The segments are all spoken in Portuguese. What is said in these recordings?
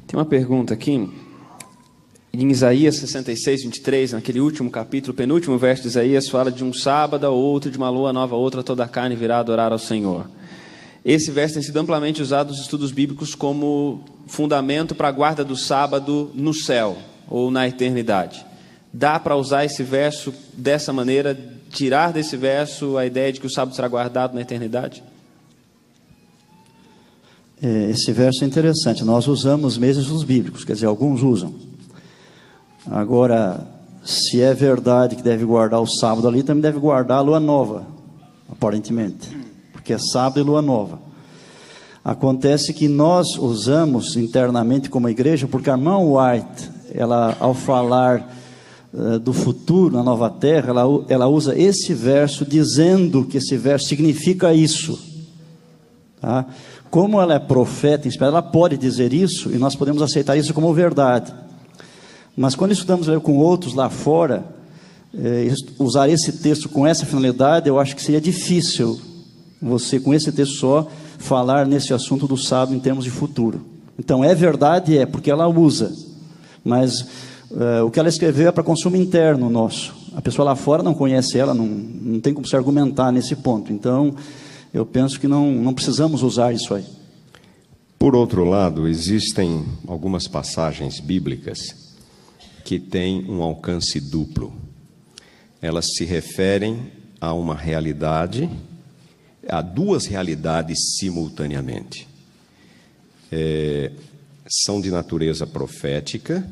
Tem uma pergunta aqui. Em Isaías 66, 23, naquele último capítulo, penúltimo verso de Isaías, fala de um sábado a outro, de uma lua nova a outra, toda a carne virá adorar ao Senhor. Esse verso tem sido amplamente usado nos estudos bíblicos como fundamento para a guarda do sábado no céu ou na eternidade. Dá para usar esse verso dessa maneira, tirar desse verso a ideia de que o sábado será guardado na eternidade? Esse verso é interessante. Nós usamos mesmo os bíblicos, quer dizer, alguns usam. Agora, se é verdade que deve guardar o sábado ali, também deve guardar a lua nova, aparentemente, porque é sábado e lua nova. Acontece que nós usamos internamente como igreja, porque a irmã White, ela, ao falar do futuro na nova terra, ela usa esse verso, dizendo que esse verso significa isso. Tá? Como ela é profeta, ela pode dizer isso, e nós podemos aceitar isso como verdade. Mas quando estudamos com outros lá fora, usar esse texto com essa finalidade, eu acho que seria difícil você, com esse texto só, falar nesse assunto do sábado em termos de futuro. Então, é verdade, porque ela usa. Mas o que ela escreveu é para consumo interno nosso. A pessoa lá fora não conhece ela, não tem como se argumentar nesse ponto. Então, eu penso que não precisamos usar isso aí. Por outro lado, existem algumas passagens bíblicas que têm um alcance duplo. Elas se referem a uma realidade, a duas realidades simultaneamente. São de natureza profética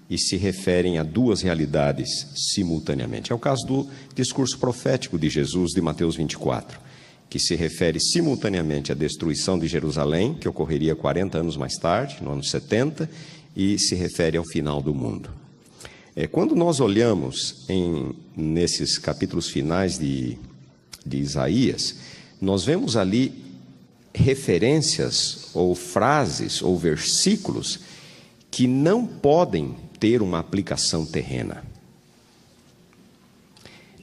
e se referem a duas realidades simultaneamente. É o caso do discurso profético de Jesus de Mateus 24, que se refere simultaneamente à destruição de Jerusalém, que ocorreria 40 anos mais tarde, no ano 70, e se refere ao final do mundo. Quando nós olhamos nesses capítulos finais de Isaías, nós vemos ali referências ou frases ou versículos que não podem ter uma aplicação terrena.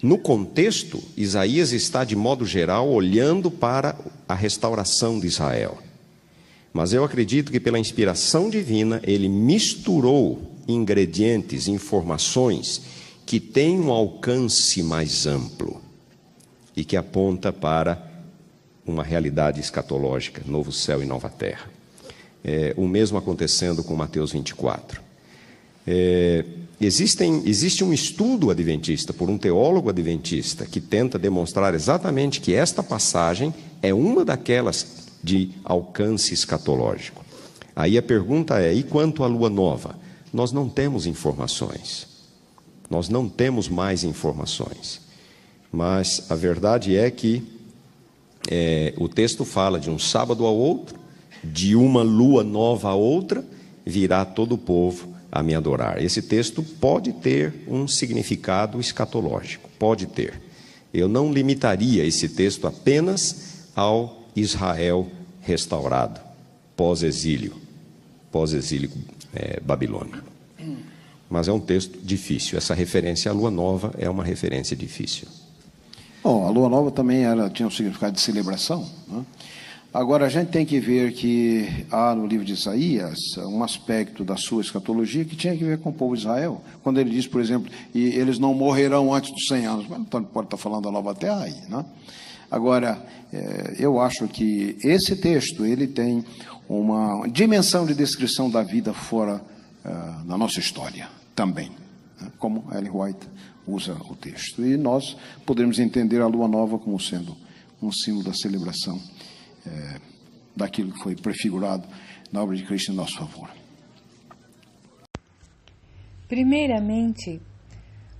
No contexto, Isaías está, de modo geral, olhando para a restauração de Israel. Mas eu acredito que, pela inspiração divina, ele misturou ingredientes, informações que têm um alcance mais amplo e que aponta para uma realidade escatológica, novo céu e nova terra. O mesmo acontecendo com Mateus 24. Existe um estudo adventista por um teólogo adventista que tenta demonstrar exatamente que esta passagem é uma daquelas de alcance escatológico. Aí a pergunta é: e quanto à lua nova? Nós não temos informações. Nós não temos mais informações. Mas a verdade é que o texto fala de um sábado a outro, de uma lua nova a outra, virá todo o povo a me adorar. Esse texto pode ter um significado escatológico, pode ter. Eu não limitaria esse texto apenas ao Israel restaurado, pós-exílio babilônico. Mas é um texto difícil. Essa referência à lua nova é uma referência difícil. Bom, a lua nova também tinha um significado de celebração, né? Agora, a gente tem que ver que há no livro de Isaías um aspecto da sua escatologia que tinha que ver com o povo de Israel. Quando ele diz, por exemplo, e eles não morrerão antes dos 100 anos. Mas não pode estar falando da nova terra aí, né? Agora, eu acho que esse texto ele tem uma dimensão de descrição da vida fora da nossa história também, né? Como Ellen White usa o texto. E nós podemos entender a lua nova como sendo um símbolo da celebração daquilo que foi prefigurado na obra de Cristo em nosso favor. Primeiramente,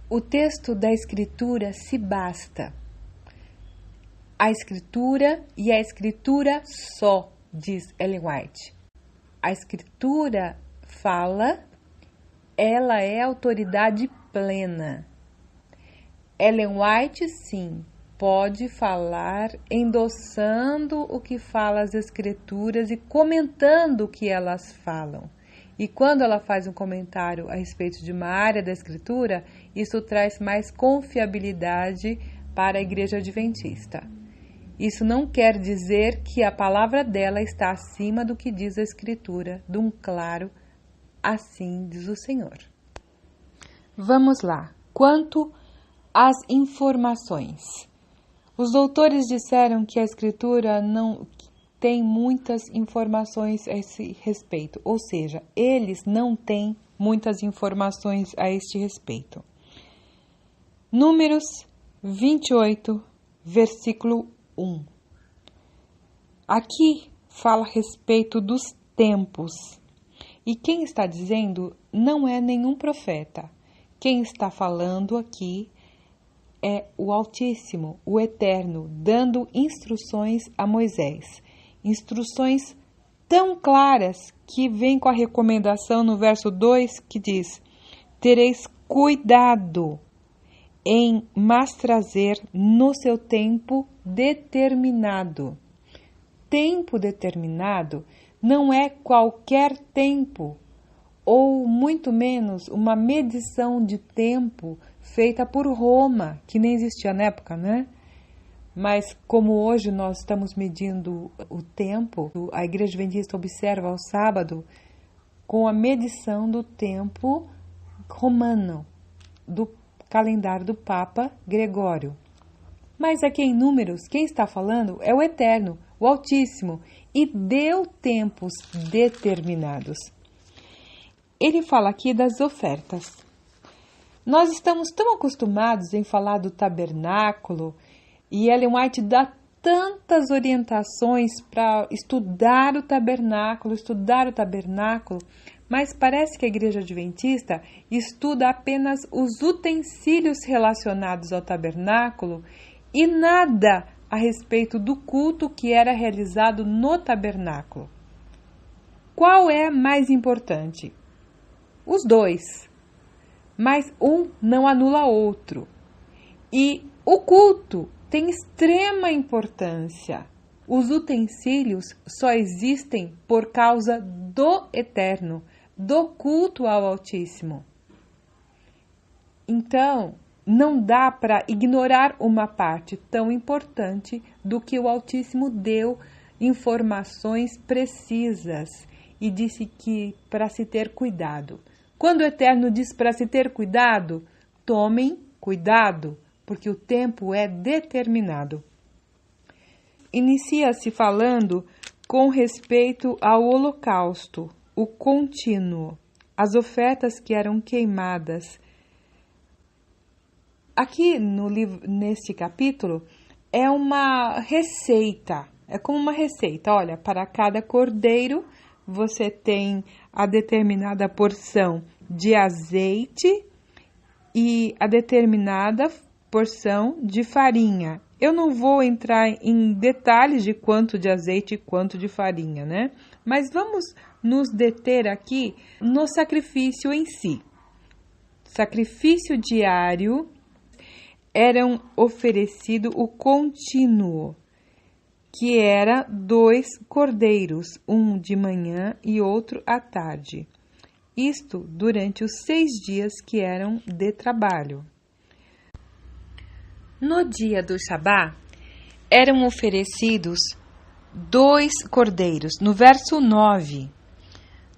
o texto da Escritura se basta. A Escritura e a Escritura só, diz Ellen White. A Escritura fala, ela é autoridade plena. Ellen White, sim, pode falar endossando o que fala as Escrituras e comentando o que elas falam. E quando ela faz um comentário a respeito de uma área da Escritura, isso traz mais confiabilidade para a Igreja Adventista. Isso não quer dizer que a palavra dela está acima do que diz a Escritura, de um claro assim diz o Senhor. Vamos lá. Quanto às informações. Os doutores disseram que a Escritura não tem muitas informações a esse respeito, ou seja, eles não têm muitas informações a este respeito. Números 28, versículo 1. Aqui fala a respeito dos tempos. E quem está dizendo não é nenhum profeta. Quem está falando aqui é o Altíssimo, o Eterno, dando instruções a Moisés. Instruções tão claras que vem com a recomendação no verso 2 que diz: tereis cuidado em mas trazer no seu tempo determinado. Tempo determinado não é qualquer tempo, ou muito menos uma medição de tempo feita por Roma, que nem existia na época, né? Mas como hoje nós estamos medindo o tempo, a Igreja Adventista observa ao sábado com a medição do tempo romano, do calendário do Papa Gregório. Mas aqui em Números, quem está falando é o Eterno, o Altíssimo, e deu tempos determinados. Ele fala aqui das ofertas. Nós estamos tão acostumados em falar do tabernáculo, e Ellen White dá tantas orientações para estudar o tabernáculo, mas parece que a Igreja Adventista estuda apenas os utensílios relacionados ao tabernáculo e nada a respeito do culto que era realizado no tabernáculo. Qual é mais importante? Os dois, mas um não anula outro. E o culto tem extrema importância. Os utensílios só existem por causa do Eterno, do culto ao Altíssimo. Então, não dá para ignorar uma parte tão importante do que o Altíssimo deu informações precisas e disse que para se ter cuidado. Quando o Eterno diz para se ter cuidado, tomem cuidado, porque o tempo é determinado. Inicia-se falando com respeito ao holocausto, o contínuo, as ofertas que eram queimadas. Aqui neste capítulo é uma receita, é como uma receita. Olha, para cada cordeiro você tem a determinada porção de azeite e a determinada porção de farinha. Eu não vou entrar em detalhes de quanto de azeite e quanto de farinha, né? Mas vamos nos deter aqui no sacrifício em si. Sacrifício diário eram oferecido o contínuo, que era 2 cordeiros, um de manhã e outro à tarde. Isto durante os 6 dias que eram de trabalho. No dia do Shabá, eram oferecidos 2 cordeiros, no verso 9.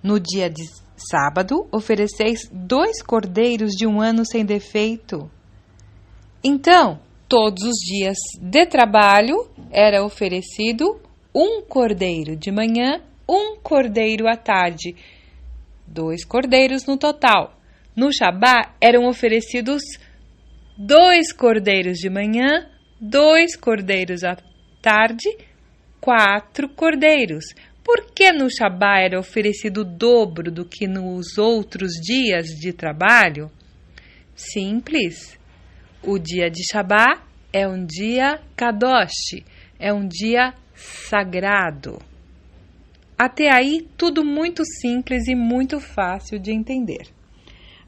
No dia de sábado, ofereceis 2 cordeiros de 1 ano sem defeito. Então, todos os dias de trabalho, era oferecido 1 cordeiro de manhã, 1 cordeiro à tarde. 2 cordeiros no total. No Shabá, eram oferecidos 2 cordeiros de manhã, 2 cordeiros à tarde, 4 cordeiros. Por que no Shabá era oferecido o dobro do que nos outros dias de trabalho? Simples. O dia de Shabá é um dia kadosh, é um dia sagrado. Até aí, tudo muito simples e muito fácil de entender.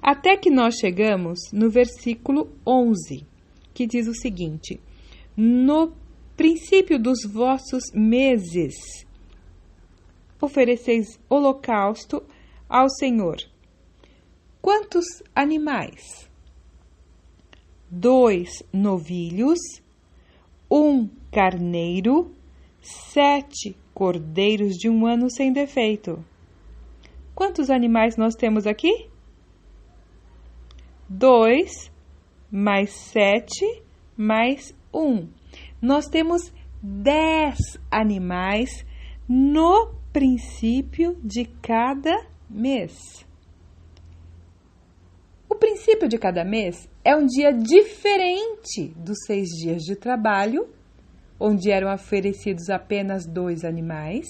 Até que nós chegamos no versículo 11, que diz o seguinte: no princípio dos vossos meses, ofereceis holocausto ao Senhor. Quantos animais? 2 novilhos, 1 carneiro, 7 cordeiros de 1 ano sem defeito. Quantos animais nós temos aqui? 2 mais 7 mais 1. Nós temos 10 animais no princípio de cada mês. O princípio de cada mês é um dia diferente dos 6 dias de trabalho, onde eram oferecidos apenas 2 animais.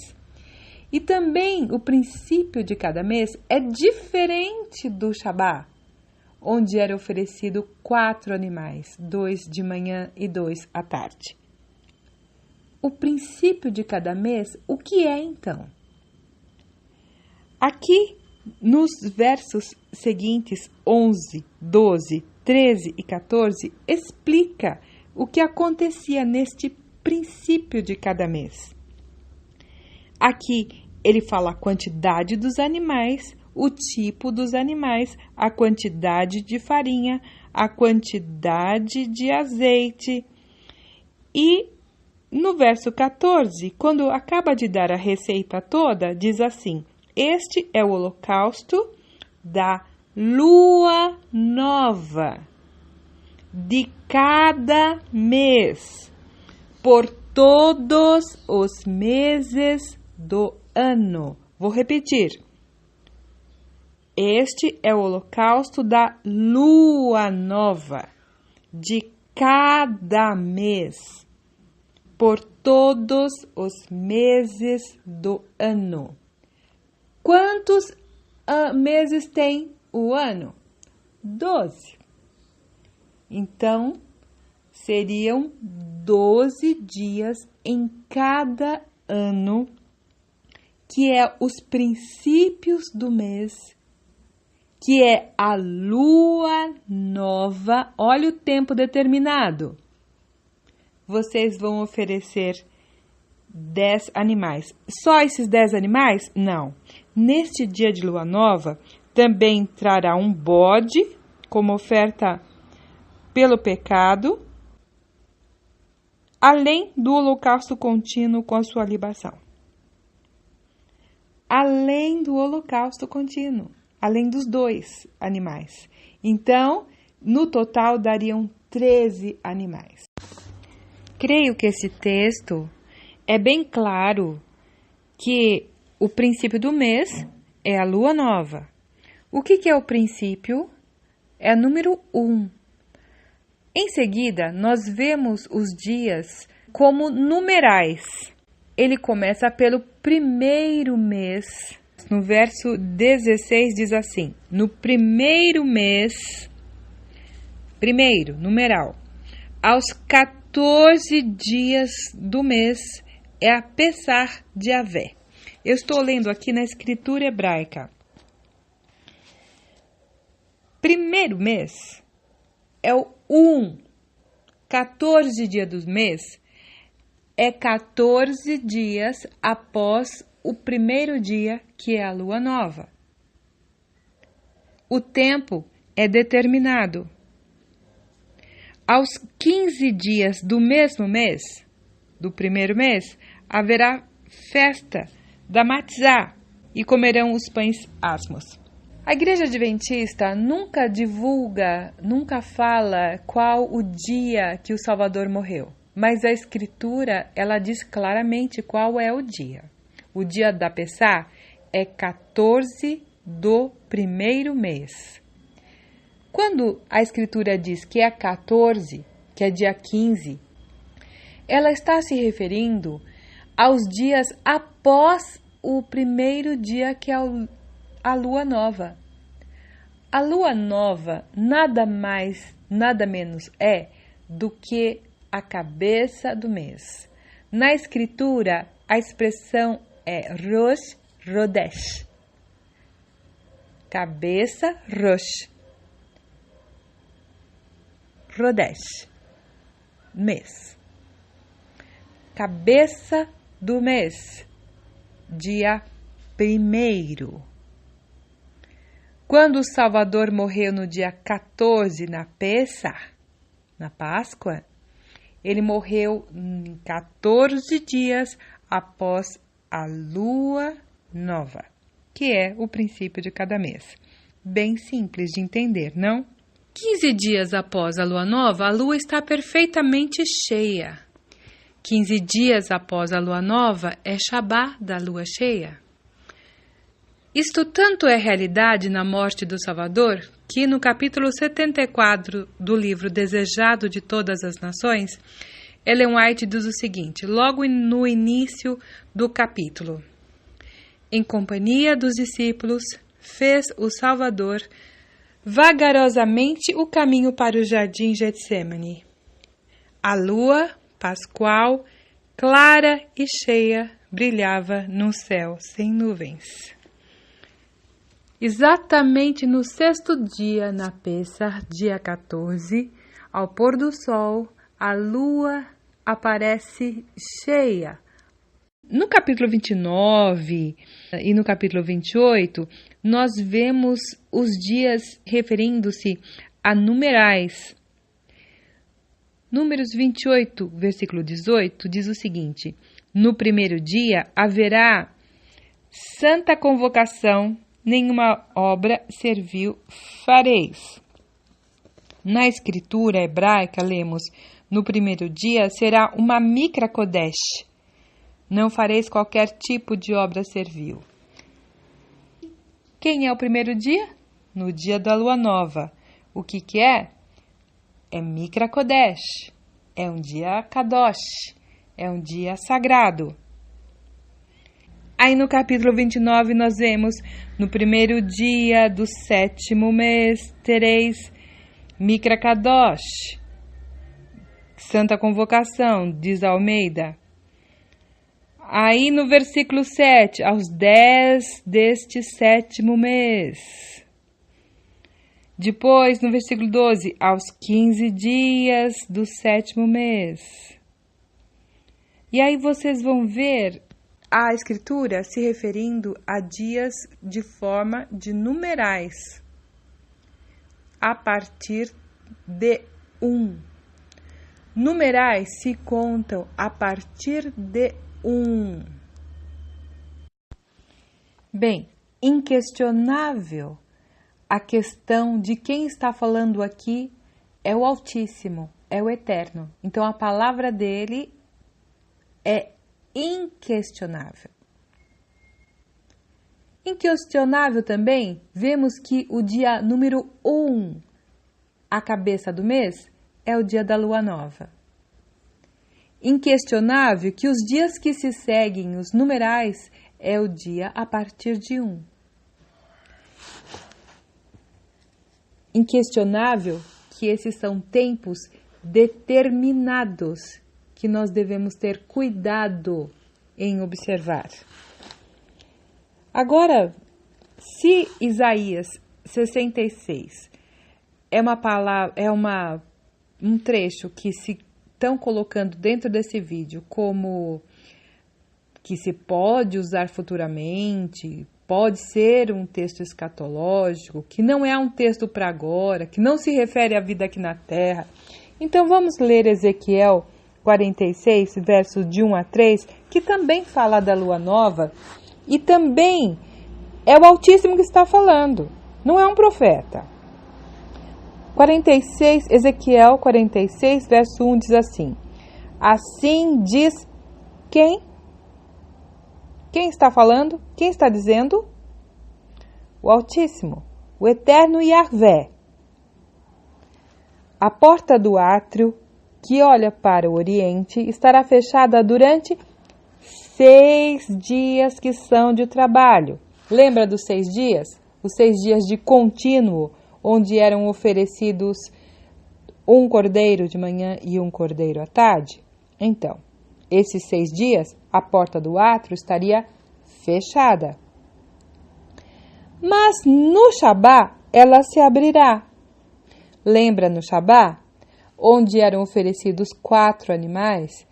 E também o princípio de cada mês é diferente do Shabá, onde era oferecido 4 animais, 2 de manhã e 2 à tarde. O princípio de cada mês, o que é então? Aqui, nos versos seguintes, 11, 12, 13 e 14, explica o que acontecia neste princípio de cada mês. Aqui, ele fala a quantidade dos animais, o tipo dos animais, a quantidade de farinha, a quantidade de azeite. E no verso 14, quando acaba de dar a receita toda, diz assim: este é o holocausto da lua nova de cada mês, por todos os meses do ano. Vou repetir. Este é o holocausto da lua nova de cada mês, por todos os meses do ano. Quantos meses tem o ano? 12. Então, seriam 12 dias em cada ano, que é os princípios do mês, que é a lua nova. Olha o tempo determinado. Vocês vão oferecer 10 animais. Só esses 10 animais? Não. Neste dia de lua nova, também trará um bode como oferta pelo pecado, além do holocausto contínuo com a sua libação. Além do holocausto contínuo, além dos 2 animais. Então, no total, dariam 13 animais. Creio que esse texto é bem claro que o princípio do mês é a lua nova. O que é o princípio? É o número 1. Em seguida, nós vemos os dias como numerais. Ele começa pelo primeiro mês. No verso 16 diz assim: no primeiro mês, primeiro, numeral, aos 14 dias do mês é a Pessah de Avé. Eu estou lendo aqui na escritura hebraica. Primeiro mês é o 1. 14 dias do mês é 14 dias após o primeiro dia, que é a lua nova. O tempo é determinado. Aos 15 dias do mesmo mês, do primeiro mês, haverá festa da Matzah e comerão os pães asmos. A Igreja Adventista nunca divulga, nunca fala qual o dia que o Salvador morreu, mas a Escritura, ela diz claramente qual é o dia. O dia da Pessah é 14 do primeiro mês. Quando a Escritura diz que é 14, que é dia 15, ela está se referindo aos dias após o primeiro dia, que é a lua nova. A lua nova nada mais, nada menos é do que a cabeça do mês. Na Escritura, a expressão é Rosh Rodesh. Cabeça, Rosh. Rodesh. Mês. Cabeça do mês. Dia 1º. Quando o Salvador morreu no dia 14, na Pessah, na Páscoa, ele morreu 14 dias após a lua nova, que é o princípio de cada mês. Bem simples de entender, não? 15 dias após a lua nova, a lua está perfeitamente cheia. 15 dias após a lua nova é Shabá da lua cheia. Isto tanto é realidade na morte do Salvador, que no capítulo 74 do livro Desejado de Todas as Nações, Ellen White diz o seguinte, logo no início do capítulo. Em companhia dos discípulos, fez o Salvador vagarosamente o caminho para o jardim Getsêmani. A lua pascual, clara e cheia, brilhava no céu sem nuvens. Exatamente no 6º dia, na Pêssar, dia 14, ao pôr do sol, a lua aparece cheia. No capítulo 29 e no capítulo 28, nós vemos os dias referindo-se a numerais. Números 28, versículo 18, diz o seguinte: no primeiro dia haverá santa convocação, nenhuma obra servil fareis. Na escritura hebraica, lemos, no primeiro dia será uma Mikra Kodesh. Não fareis qualquer tipo de obra servil. Quem é o primeiro dia? No dia da lua nova. O que é? É Mikra Kodesh. É um dia Kadosh. É um dia sagrado. Aí no capítulo 29 nós vemos, no primeiro dia do 7º mês, tereis Mikra Kadosh. Santa Convocação, diz Almeida. Aí no versículo 7, aos 10 deste 7º mês. Depois, no versículo 12, aos 15 dias do 7º mês. E aí vocês vão ver a Escritura se referindo a dias de forma de numerais, a partir de 1. Numerais se contam a partir de 1. Bem, inquestionável, a questão de quem está falando aqui é o Altíssimo, é o Eterno. Então a palavra dele é inquestionável. Inquestionável também, vemos que o dia número 1, a cabeça do mês, é o dia da lua nova. Inquestionável que os dias que se seguem, os numerais, é o dia a partir de 1. Inquestionável que esses são tempos determinados que nós devemos ter cuidado em observar. Agora, se Isaías 66 é um trecho que se estão colocando dentro desse vídeo como que se pode usar futuramente, pode ser um texto escatológico, que não é um texto para agora, que não se refere à vida aqui na Terra. Então vamos ler Ezequiel 46, versos de 1 a 3, que também fala da lua nova e também é o Altíssimo que está falando, não é um profeta. 46, Ezequiel 46, verso 1 diz assim: assim diz quem? Quem está falando? Quem está dizendo? O Altíssimo, o Eterno Yahvé. A porta do átrio, que olha para o Oriente, estará fechada durante 6 dias que são de trabalho. Lembra dos 6 dias? Os 6 dias de contínuo, onde eram oferecidos um cordeiro de manhã e um cordeiro à tarde? Então, esses 6 dias, a porta do átrio estaria fechada. Mas no Shabá, ela se abrirá. Lembra no Shabá, onde eram oferecidos 4 animais,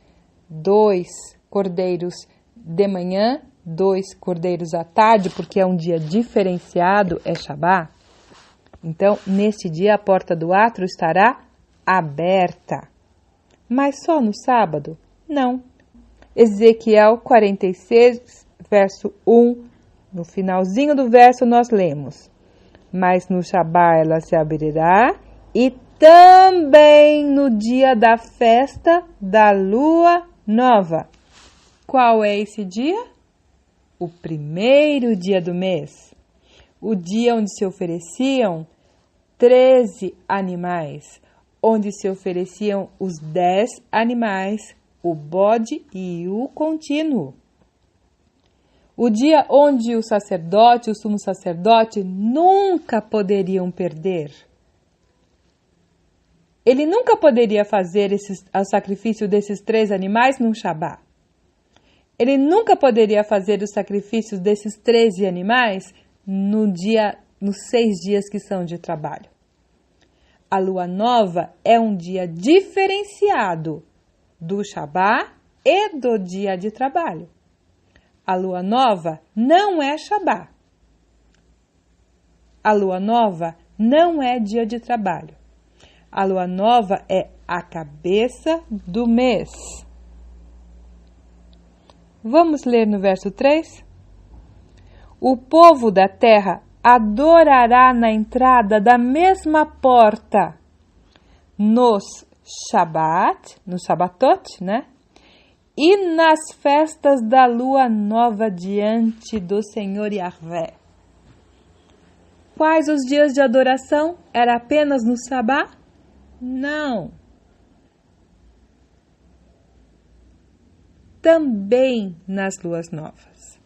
2 cordeiros de manhã, 2 cordeiros à tarde, porque é um dia diferenciado, é Shabá? Então, nesse dia, a porta do átrio estará aberta. Mas só no sábado? Não. Ezequiel 46, verso 1, No finalzinho do verso nós lemos: mas no Shabá ela se abrirá, e também no dia da festa da lua nova. Qual é esse dia? O primeiro dia do mês. O dia onde se ofereciam 13 animais, onde se ofereciam os 10 animais, o bode e o contínuo. O dia onde o sacerdote, o sumo sacerdote, nunca poderiam perder. Ele nunca poderia fazer o sacrifício desses 3 animais num Shabá. Ele nunca poderia fazer os sacrifícios desses 13 animais nos 6 dias que são de trabalho. A lua nova é um dia diferenciado do Shabá e do dia de trabalho. A lua nova não é Shabá. A lua nova não é dia de trabalho. A lua nova é a cabeça do mês. Vamos ler no verso 3? O povo da terra adorará na entrada da mesma porta nos Shabat, no Shabatot, né? E nas festas da lua nova diante do Senhor Yahvé. Quais os dias de adoração? Era apenas no Sabá? Não. Também nas luas novas.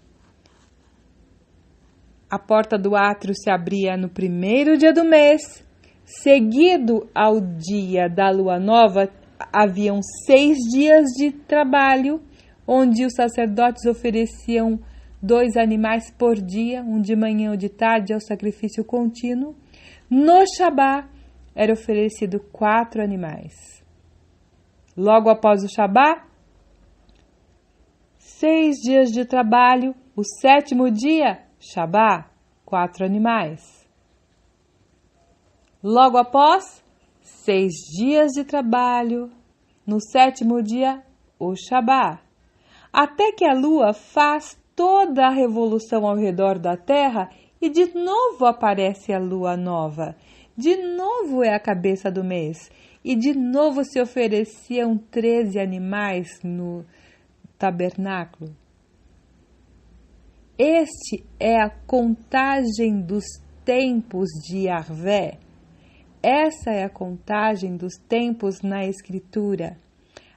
A porta do átrio se abria no primeiro dia do mês, seguido ao dia da lua nova. Haviam 6 dias de trabalho, onde os sacerdotes ofereciam 2 animais por dia, um de manhã ou de tarde, ao sacrifício contínuo. No Shabá, era oferecido 4 animais. Logo após o Shabá, 6 dias de trabalho, o 7º dia, Shabá, 4 animais. Logo após, 6 dias de trabalho, no 7º dia, o Shabá. Até que a lua faz toda a revolução ao redor da terra e de novo aparece a lua nova. De novo é a cabeça do mês. E de novo se ofereciam 13 animais no tabernáculo. Este é a contagem dos tempos de Yahvé. Essa é a contagem dos tempos na Escritura.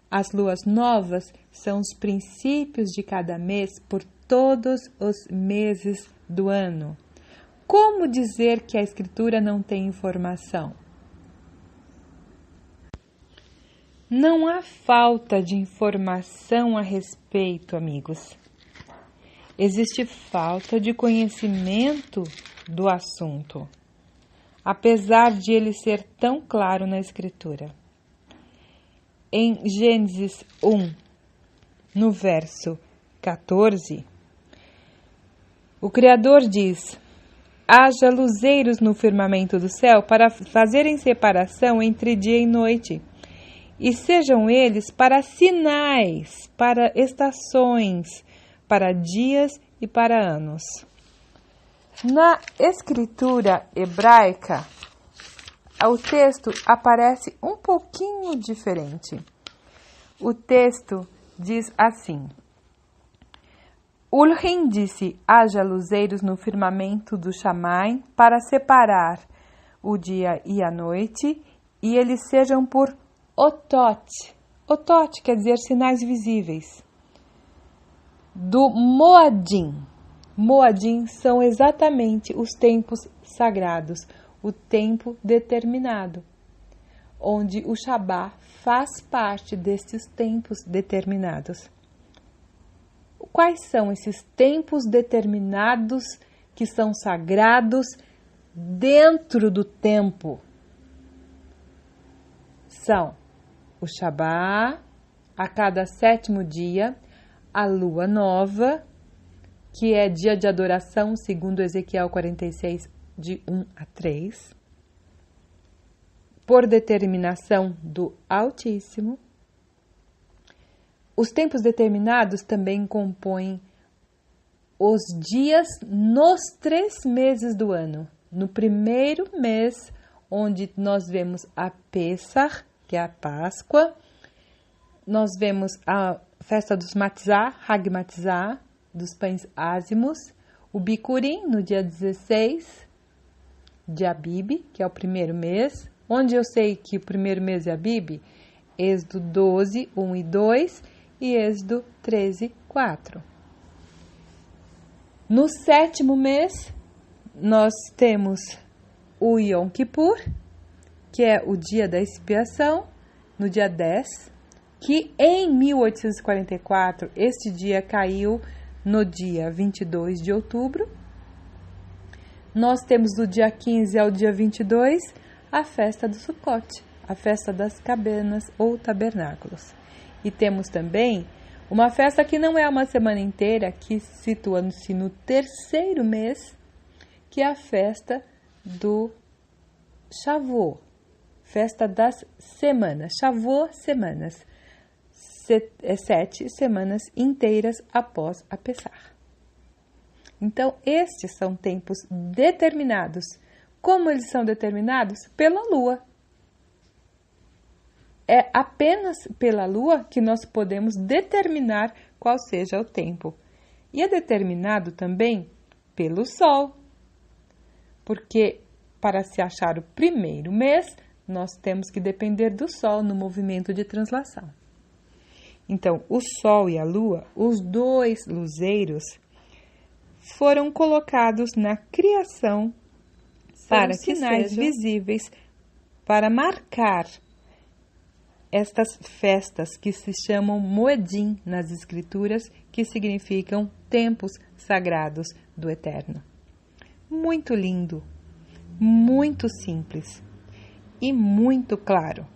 As luas novas são os princípios de cada mês por todos os meses do ano. Como dizer que a Escritura não tem informação? Não há falta de informação a respeito, amigos. Existe falta de conhecimento do assunto, apesar de ele ser tão claro na Escritura. Em Gênesis 1, no verso 14, o Criador diz: haja luzeiros no firmamento do céu para fazerem separação entre dia e noite, e sejam eles para sinais, para estações, para dias e para anos. Na escritura hebraica, o texto aparece um pouquinho diferente. O texto diz assim: Ulrim disse: haja luzeiros no firmamento do Shamai para separar o dia e a noite, e eles sejam por otot. Otot quer dizer sinais visíveis. Do Moadim. Moadim são exatamente os tempos sagrados, o tempo determinado, onde o Shabá faz parte destes tempos determinados. Quais são esses tempos determinados que são sagrados dentro do tempo? São o Shabá, a cada 7º dia, a lua nova, que é dia de adoração, segundo Ezequiel 46, de 1 a 3, por determinação do Altíssimo. Os tempos determinados também compõem os dias nos 3 meses do ano. No primeiro mês, onde nós vemos a Pessach, que é a Páscoa, nós vemos a festa dos Matzah, Hag Matzah, dos pães ázimos, o Bikurim, no dia 16 de Abib, que é o primeiro mês. Onde eu sei que o primeiro mês é Abib? Êxodo 12, 1 e 2 e Êxodo 13, 4. No 7º mês, nós temos o Yom Kippur, que é o dia da expiação, no dia 10, que em 1844, este dia caiu no dia 22 de outubro. Nós temos do dia 15 ao dia 22 a festa do Sukkot, a festa das cabanas ou tabernáculos. E temos também uma festa que não é uma semana inteira, que situa-se no 3º mês, que é a festa do Shavuot, festa das semanas. Shavuot, semanas. 7 semanas inteiras após a Pessach. Então, estes são tempos determinados. Como eles são determinados? Pela lua. É apenas pela lua que nós podemos determinar qual seja o tempo. E é determinado também pelo sol. Porque para se achar o primeiro mês, nós temos que depender do sol no movimento de translação. Então, o sol e a lua, os dois luzeiros, foram colocados na criação para sinais visíveis para marcar estas festas que se chamam Moedim nas escrituras, que significam tempos sagrados do Eterno. Muito lindo, muito simples e muito claro.